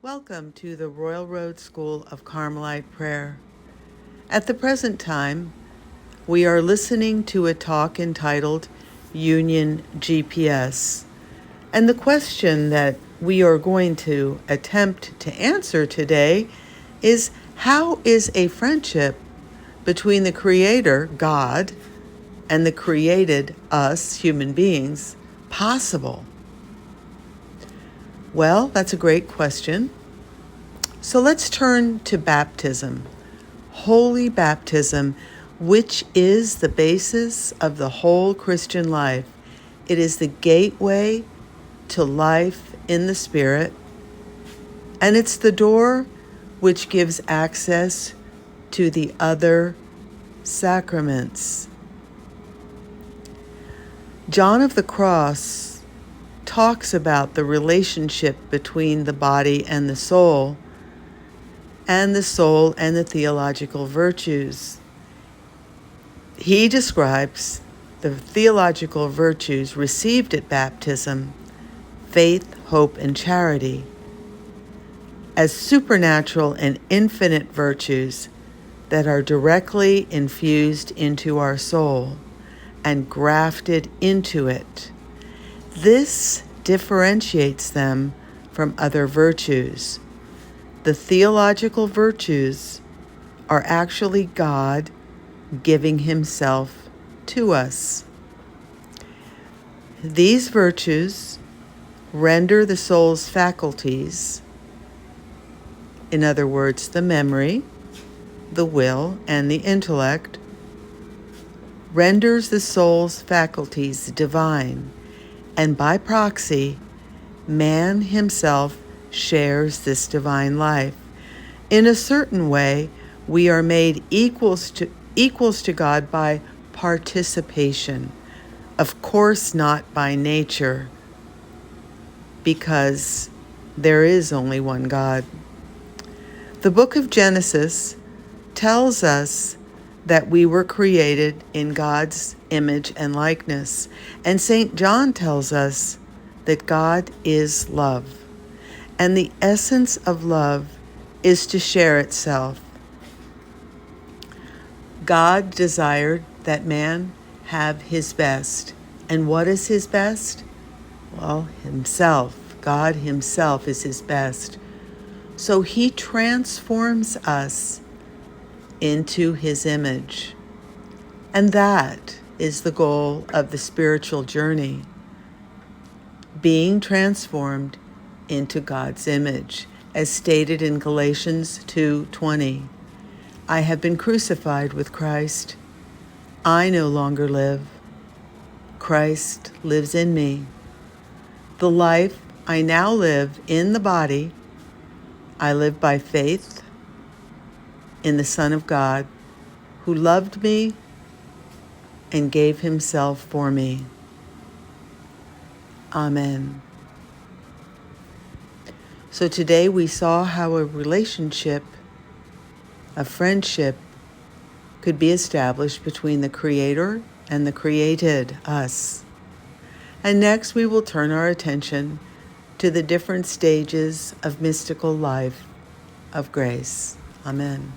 Welcome to the Royal Road School of Carmelite Prayer. At the present time, we are listening to a talk entitled Union GPS. And the question that we are going to attempt to answer today is, how is a friendship between the Creator, God, and the created, us, human beings, possible? Well, that's a great question. So let's turn to baptism, holy baptism, which is the basis of the whole Christian life. It is the gateway to life in the Spirit, and it's the door which gives access to the other sacraments. John of the Cross talks about the relationship between the body and the soul and the theological virtues. He describes the theological virtues received at baptism, faith, hope, and charity, as supernatural and infinite virtues that are directly infused into our soul and grafted into it. This differentiates them from other virtues. The theological virtues are actually God giving Himself to us. These virtues render the soul's faculties, in other words, the memory, the will, and the intellect, renders the soul's faculties divine, and by proxy, man himself shares this divine life. In a certain way, we are made equals to God by participation. Of course, not by nature, because there is only one God. The book of Genesis tells us that we were created in God's image and likeness, and St. John tells us that God is love. And the essence of love is to share itself. God desired that man have his best. And what is his best? Well, himself. God himself is his best. So he transforms us into his image. And that is the goal of the spiritual journey, being transformed into God's image, as stated in Galatians 2:20. I have been crucified with Christ. I no longer live. Christ lives in me. The life I now live in the body, I live by faith in the Son of God, who loved me and gave himself for me. Amen. So today we saw how a relationship, a friendship, could be established between the Creator and the created, us. And next we will turn our attention to the different stages of mystical life of grace. Amen.